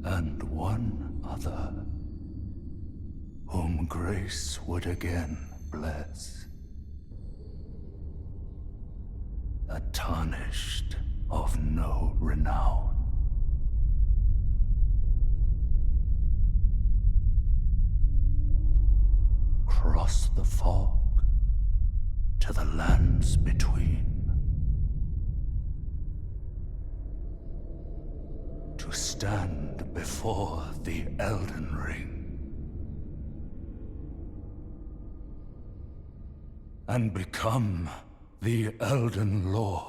and one other, whom grace would again bless. A tarnished of no renown. Cross the fog to the lands between, to stand before the Elden Ring and become the Elden Lord.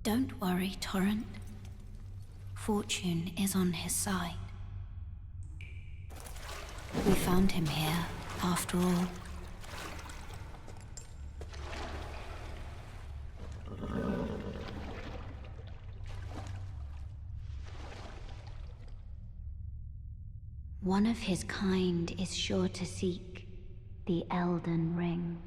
Don't worry, Torrent. Fortune is on his side. We found him here, after all. One of his kind is sure to seek the Elden Ring.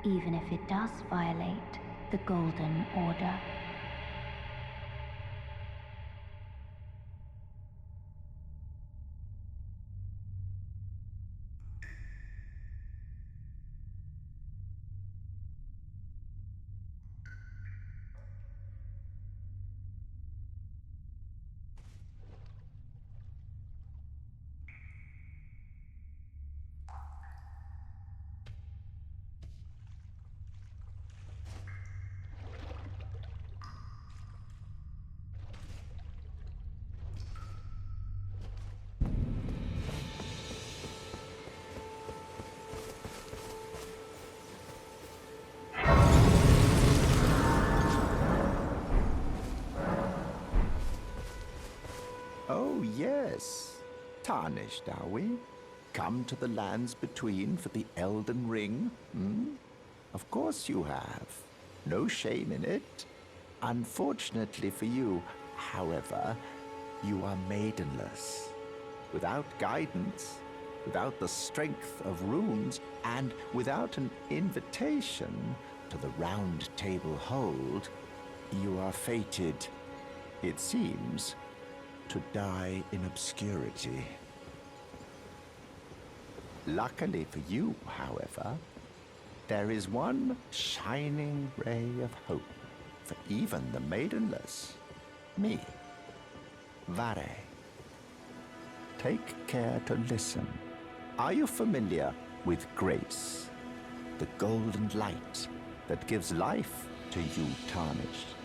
Even if it does violate the Golden Order. Oh, yes. Tarnished, are we? Come to the lands between for the Elden Ring, hmm? Of course you have. No shame in it. Unfortunately for you, however, you are maidenless. Without guidance, without the strength of runes, and without an invitation to the Round Table Hold, you are fated, it seems, to die in obscurity. Luckily for you, however, there is one shining ray of hope for even the maidenless. Me, Vare. Take care to listen. Are you familiar with grace? The golden light that gives life to you tarnished.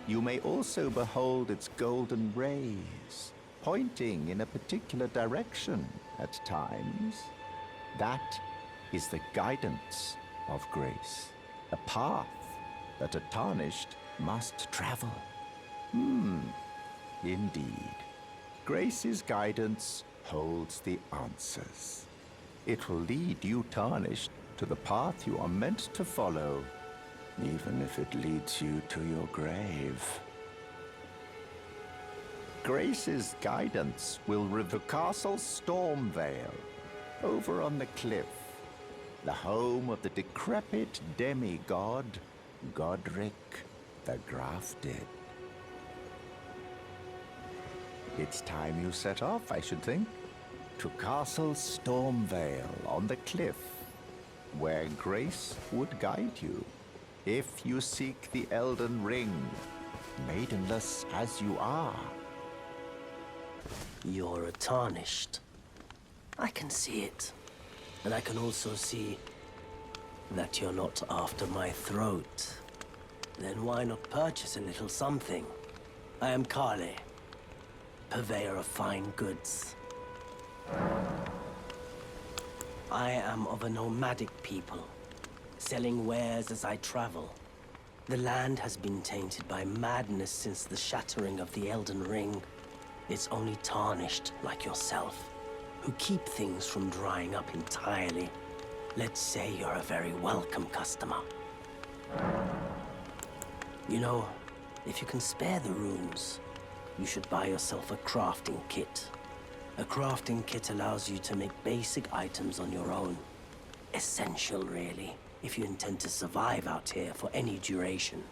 You may also behold its golden rays, pointing in a particular direction at times. That is the guidance of grace, a path that a tarnished must travel. Indeed. Grace's guidance holds the answers. It will lead you tarnished to the path you are meant to follow, even if it leads you to your grave. Grace's guidance will reveal Castle Stormvale, over on the cliff, the home of the decrepit demigod, Godric the Grafted. It's time you set off, I should think, to Castle Stormvale on the cliff, where grace would guide you. If you seek the Elden Ring, maidenless as you are. You're a tarnished. I can see it. And I can also see that you're not after my throat. Then why not purchase a little something? I am Kale, purveyor of fine goods. I am of a nomadic people, selling wares as I travel. The land has been tainted by madness since the shattering of the Elden Ring. It's only tarnished like yourself, who keep things from drying up entirely. Let's say you're a very welcome customer. You know, if you can spare the runes, you should buy yourself a crafting kit. A crafting kit allows you to make basic items on your own. Essential, really, if you intend to survive out here for any duration.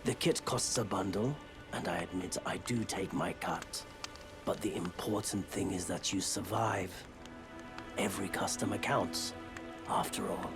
The kit costs a bundle, and I admit I do take my cut. But the important thing is that you survive. Every customer counts, after all.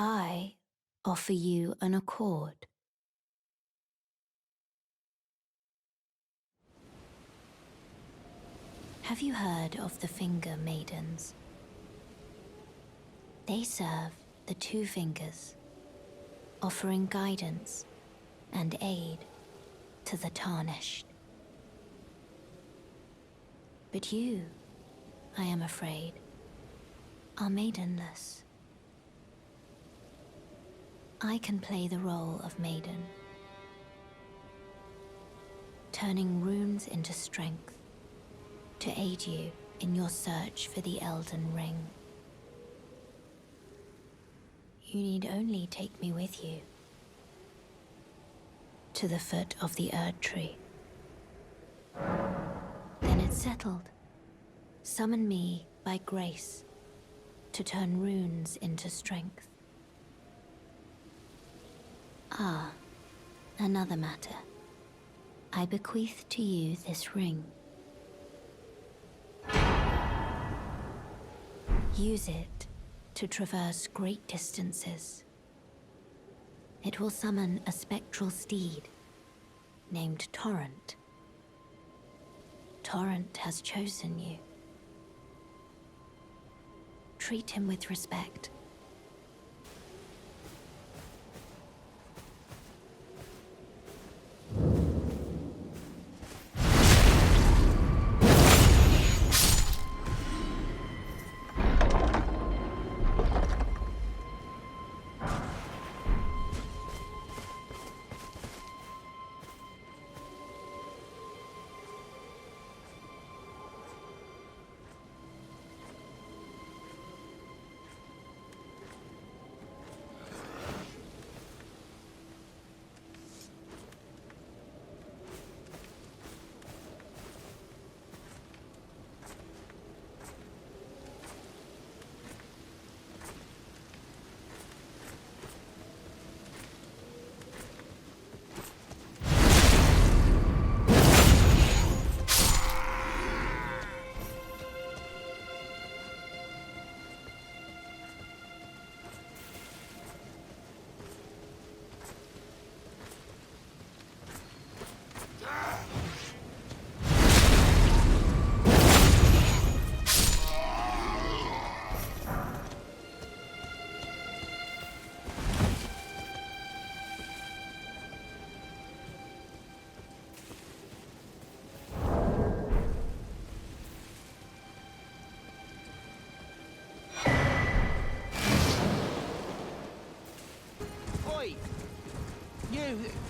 I offer you an accord. Have you heard of the Finger Maidens? They serve the Two Fingers, offering guidance and aid to the tarnished. But you, I am afraid, are maidenless. I can play the role of maiden, turning runes into strength to aid you in your search for the Elden Ring. You need only take me with you to the foot of the Erd Tree. Then it's settled. Summon me by grace to turn runes into strength. Ah, another matter. I bequeath to you this ring. Use it to traverse great distances. It will summon a spectral steed named Torrent. Torrent has chosen you. Treat him with respect.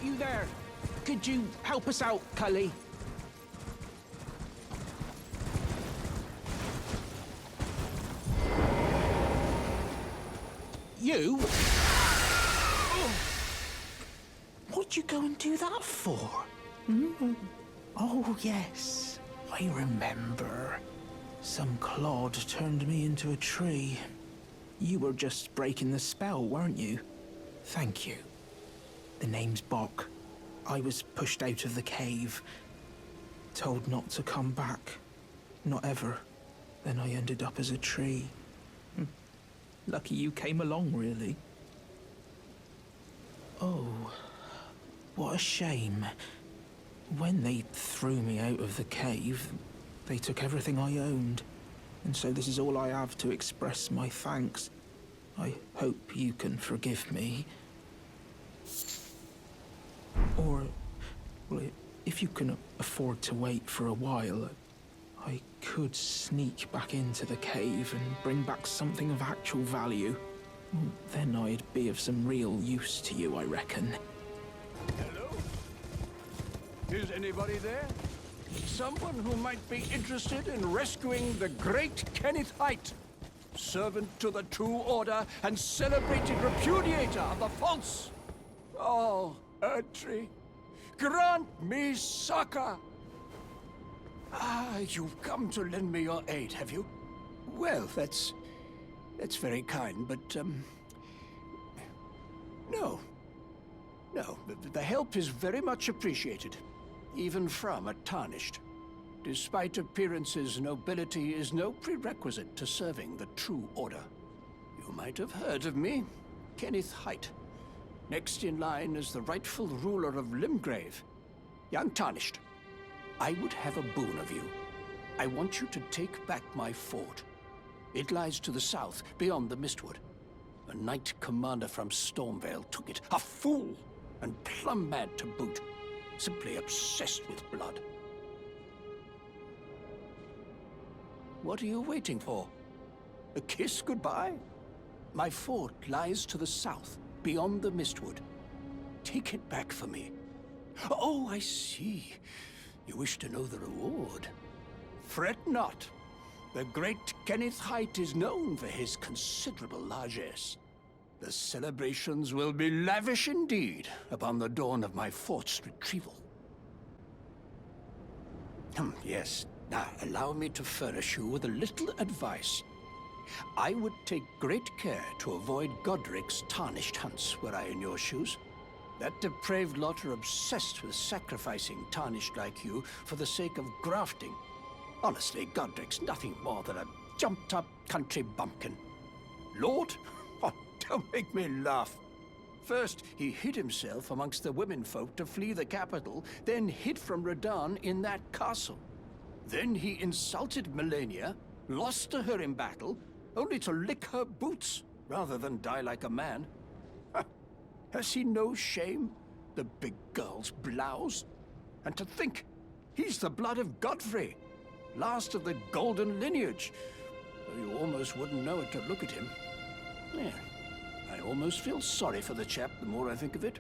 you there. Could you help us out, Cully? You? What'd you go and do that for? Hmm? Oh, yes. I remember. Some clod turned me into a tree. You were just breaking the spell, weren't you? Thank you. The name's Bok. I was pushed out of the cave. Told not to come back. Not ever. Then I ended up as a tree. Lucky you came along, really. Oh, what a shame. When they threw me out of the cave, they took everything I owned. And so this is all I have to express my thanks. I hope you can forgive me. Or, well, if you can afford to wait for a while, I could sneak back into the cave and bring back something of actual value. Then I'd be of some real use to you, I reckon. Hello? Is anybody there? Someone who might be interested in rescuing the great Kenneth Height, servant to the True Order and celebrated repudiator of the false. Oh, Erdtree, grant me succor! Ah, you've come to lend me your aid, have you? Well, that's very kind, but, no. No, the help is very much appreciated, even from a Tarnished. Despite appearances, nobility is no prerequisite to serving the True Order. You might have heard of me, Kenneth Height. Next in line is the rightful ruler of Limgrave, young Tarnished. I would have a boon of you. I want you to take back my fort. It lies to the south, beyond the Mistwood. A knight commander from Stormvale took it. A fool! And plumb mad to boot. Simply obsessed with blood. What are you waiting for? A kiss goodbye? My fort lies to the south, beyond the Mistwood. Take it back for me. Oh, I see. You wish to know the reward. Fret not. The great Kenneth Height is known for his considerable largesse. The celebrations will be lavish indeed upon the dawn of my fort's retrieval. Yes. Now, allow me to furnish you with a little advice. I would take great care to avoid Godric's Tarnished hunts were I in your shoes. That depraved lot are obsessed with sacrificing Tarnished like you for the sake of grafting. Honestly, Godric's nothing more than a jumped-up country bumpkin. Lord? Oh, don't make me laugh. First, he hid himself amongst the womenfolk to flee the capital, then hid from Radahn in that castle. Then he insulted Melania, lost to her in battle, only to lick her boots rather than die like a man. Has he no shame, the big girl's blouse? And to think, he's the blood of Godfrey, last of the golden lineage. Though you almost wouldn't know it to look at him. Yeah, I almost feel sorry for the chap the more I think of it.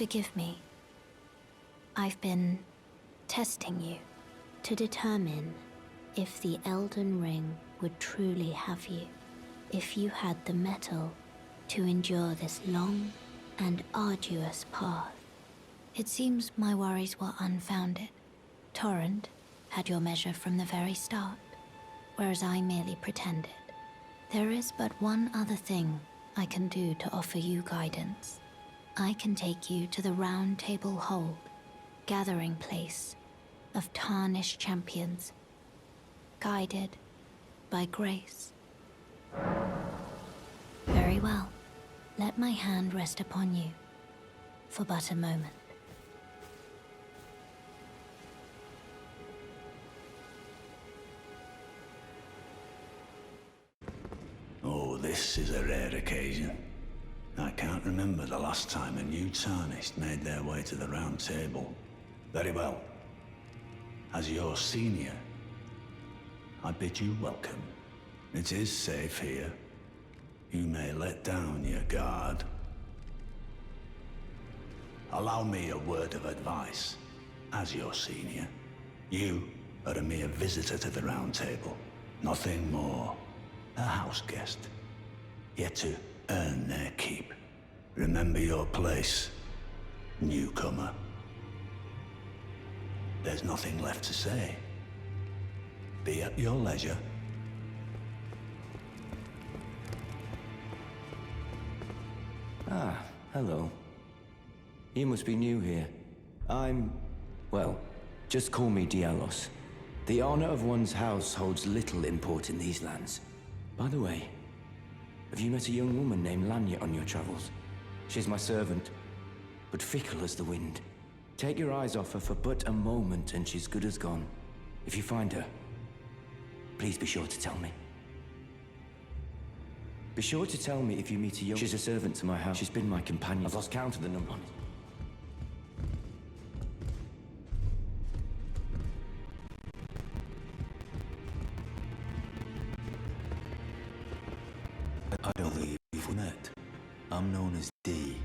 Forgive me. I've been testing you to determine if the Elden Ring would truly have you, if you had the mettle to endure this long and arduous path. It seems my worries were unfounded. Torrent had your measure from the very start, whereas I merely pretended. There is but one other thing I can do to offer you guidance. I can take you to the Round Table Hold, gathering place of tarnished champions, guided by grace. Very well. Let my hand rest upon you for but a moment. Oh, this is a rare occasion. I can't remember the last time a new Tarnished made their way to the Round Table. Very well. As your senior, I bid you welcome. It is safe here. You may let down your guard. Allow me a word of advice. As your senior, you are a mere visitor to the Round Table. Nothing more. A house guest. Yet to earn their keep. Remember your place, newcomer. There's nothing left to say. Be at your leisure. Ah, hello. You must be new here. Well, just call me Dialos. The honor of one's house holds little import in these lands. By the way, have you met a young woman named Lanya on your travels? She's my servant, but fickle as the wind. Take your eyes off her for but a moment and she's good as gone. If you find her, please be sure to tell me. Be sure to tell me if you meet a young... She's a servant to my house. She's been my companion. I've lost count of the number. I don't believe we've met. I'm known as D.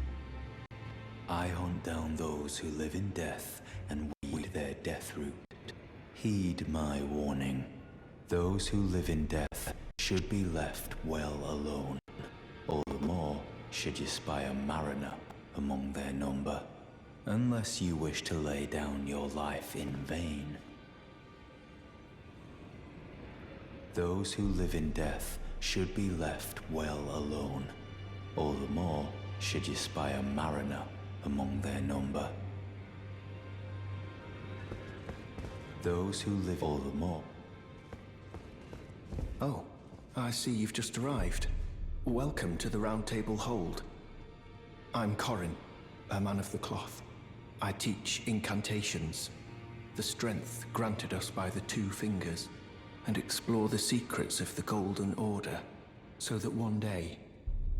I hunt down those who live in death and weed their death root. Heed my warning. Those who live in death should be left well alone. All the more should you spy a mariner among their number, unless you wish to lay down your life in vain. Those who live in death should be left well alone. All the more should you spy a mariner among their number. Those who live all the more. Oh, I see you've just arrived. Welcome to the Round Table Hold. I'm Corin, a man of the cloth. I teach incantations, the strength granted us by the Two Fingers, and explore the secrets of the Golden Order, so that one day,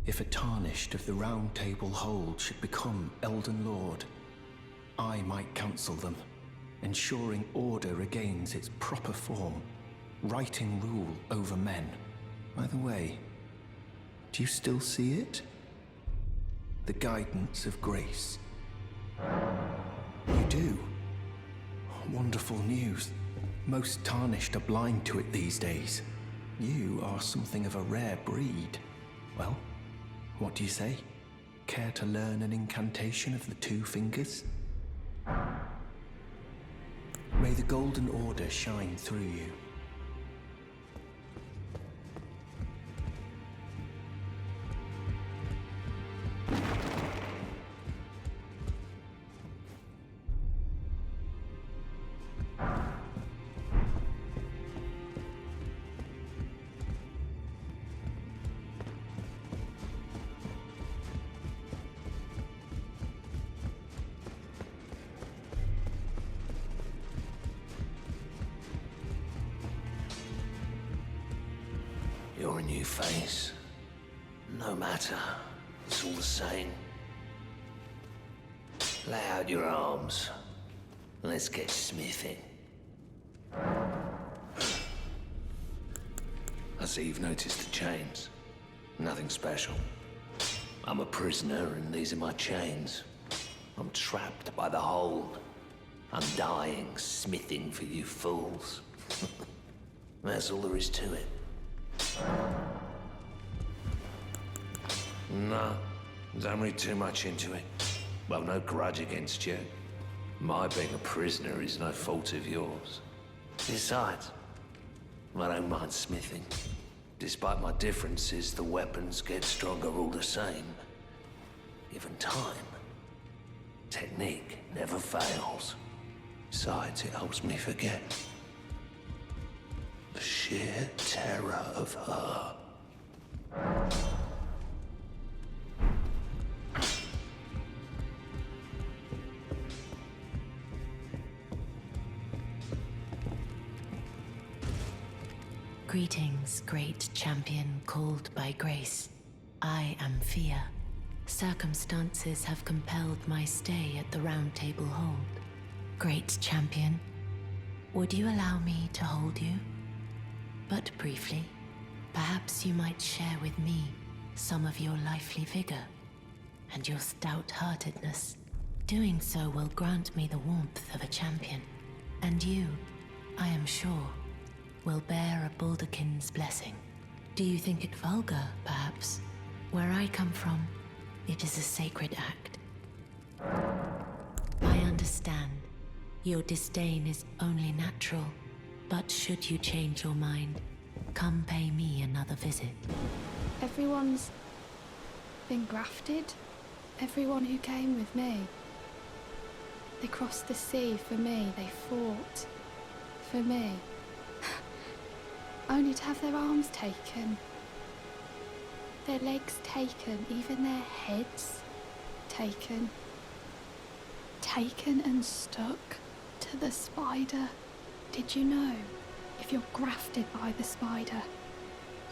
if a Tarnished of the Round Table Hold should become Elden Lord, I might counsel them, ensuring order regains its proper form, righting rule over men. By the way, do you still see it? The guidance of grace. You do? Wonderful news. Most Tarnished are blind to it these days. You are something of a rare breed. Well, what do you say? Care to learn an incantation of the Two Fingers? May the Golden Order shine through you. You're a new face. No matter. It's all the same. Lay out your arms. Let's get smithing. I see you've noticed the chains. Nothing special. I'm a prisoner and these are my chains. I'm trapped by the hold. I'm dying, smithing for you fools. That's all there is to it. No, don't read too much into it. Well, no grudge against you. My being a prisoner is no fault of yours. Besides, I don't mind smithing. Despite my differences, the weapons get stronger all the same. Given time, technique never fails. Besides, it helps me forget the sheer terror of her. Greetings, great champion called by grace. I am Fia. Circumstances have compelled my stay at the Round Table Hold. Great champion, would you allow me to hold you? But briefly, perhaps you might share with me some of your lively vigor and your stout-heartedness. Doing so will grant me the warmth of a champion, and you, I am sure, will bear a Baldakin's blessing. Do you think it vulgar, perhaps? Where I come from, it is a sacred act. I understand. Your disdain is only natural, but should you change your mind, come pay me another visit. Everyone's been grafted. Everyone who came with me. They crossed the sea for me. They fought for me. Only to have their arms taken. Their legs taken, even their heads taken. Taken and stuck to the spider. Did you know, if you're grafted by the spider,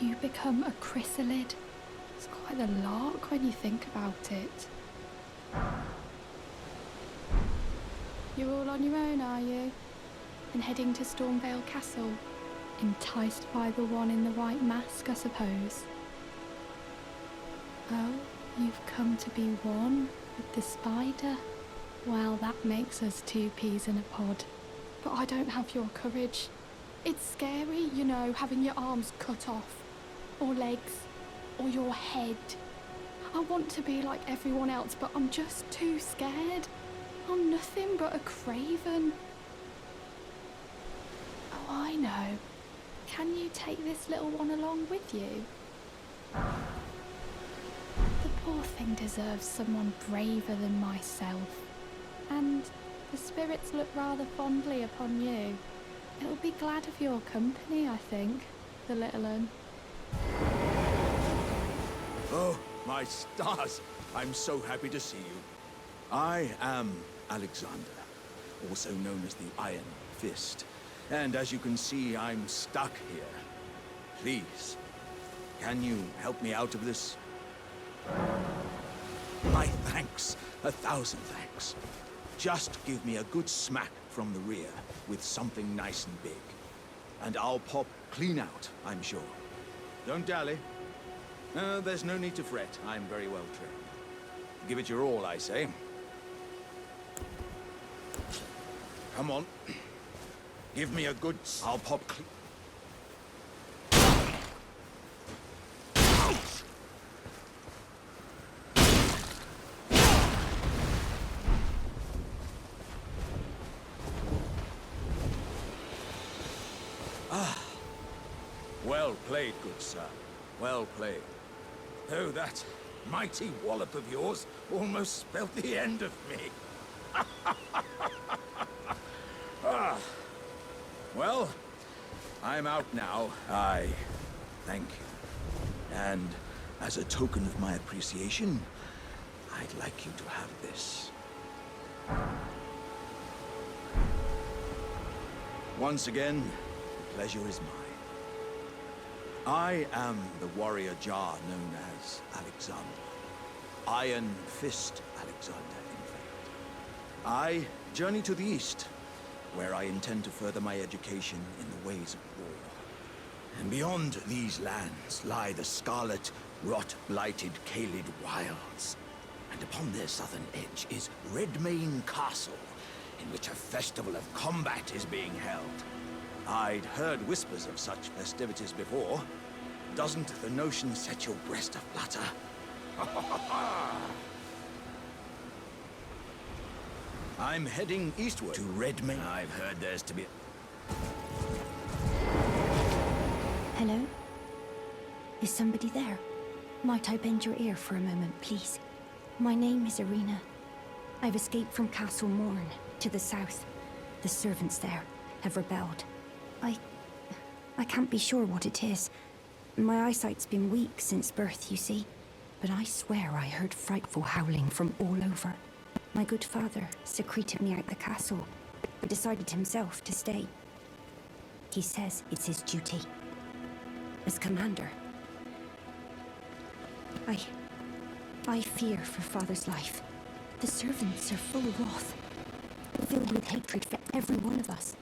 you become a chrysalid? It's quite a lark when you think about it. You're all on your own, are you? And heading to Stormvale Castle? Enticed by the one in the white mask, I suppose. Oh, you've come to be one with the spider? Well, that makes us two peas in a pod. But I don't have your courage. It's scary, you know, having your arms cut off. Or legs. Or your head. I want to be like everyone else, but I'm just too scared. I'm nothing but a craven. Oh, I know. Can you take this little one along with you? The poor thing deserves someone braver than myself. And the spirits look rather fondly upon you. It'll be glad of your company, I think, the little un. Oh, my stars! I'm so happy to see you. I am Alexander, also known as the Iron Fist. And as you can see, I'm stuck here. Please, can you help me out of this? My thanks. 1,000 thanks. Just give me a good smack from the rear with something nice and big. And I'll pop clean out, I'm sure. Don't dally. There's no need to fret. I'm very well trained. Give it your all, I say. Come on. Give me a good... I'll pop clean... Well played, good sir. Well played. Though that mighty wallop of yours almost spelt the end of me. Well, I'm out now. I thank you. And as a token of my appreciation, I'd like you to have this. Once again, the pleasure is mine. I am the warrior Jar known as Alexander. Iron Fist Alexander, in fact. I journey to the east, where I intend to further my education in the ways of war. And beyond these lands lie the scarlet, rot-blighted Kaled wilds. And upon their southern edge is Redmane Castle, in which a festival of combat is being held. I'd heard whispers of such festivities before. Doesn't the notion set your breast aflutter? I'm heading eastward to Redmane. I've heard there's to be... Hello? Is somebody there? Might I bend your ear for a moment, please? My name is Irina. I've escaped from Castle Morn to the south. The servants there have rebelled. I can't be sure what it is. My eyesight's been weak since birth, you see. But I swear I heard frightful howling from all over. My good father secreted me out the castle, but decided himself to stay. He says it's his duty. As commander. I fear for father's life. The servants are full of wrath, filled with hatred for every one of us.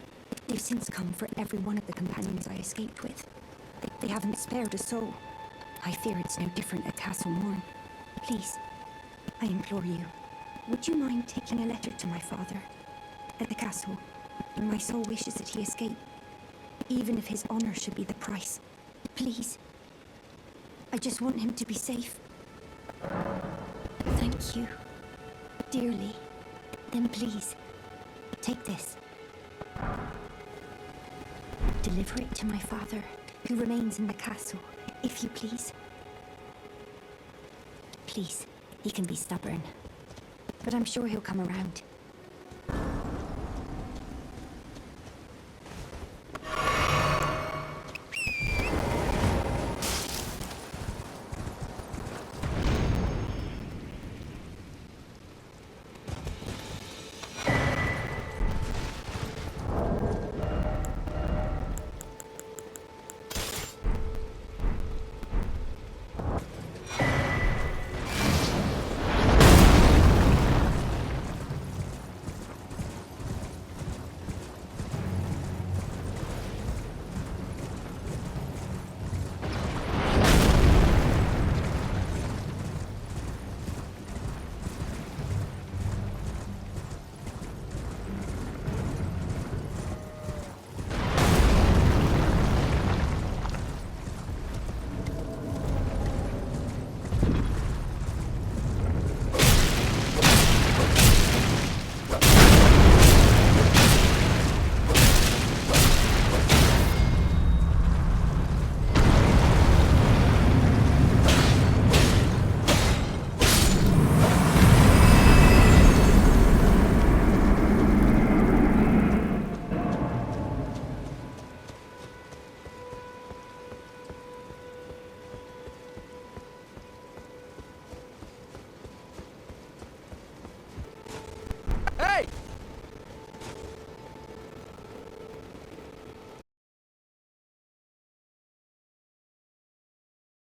They've since come for every one of the companions I escaped with. They haven't spared a soul. I fear it's no different at Castle Morn. Please, I implore you, would you mind taking a letter to my father at the castle? My soul wishes that he escape, even if his honor should be the price. Please. I just want him to be safe. Thank you. Dearly. Then please, take this. Deliver it to my father, who remains in the castle, if you please. Please, he can be stubborn, but I'm sure he'll come around.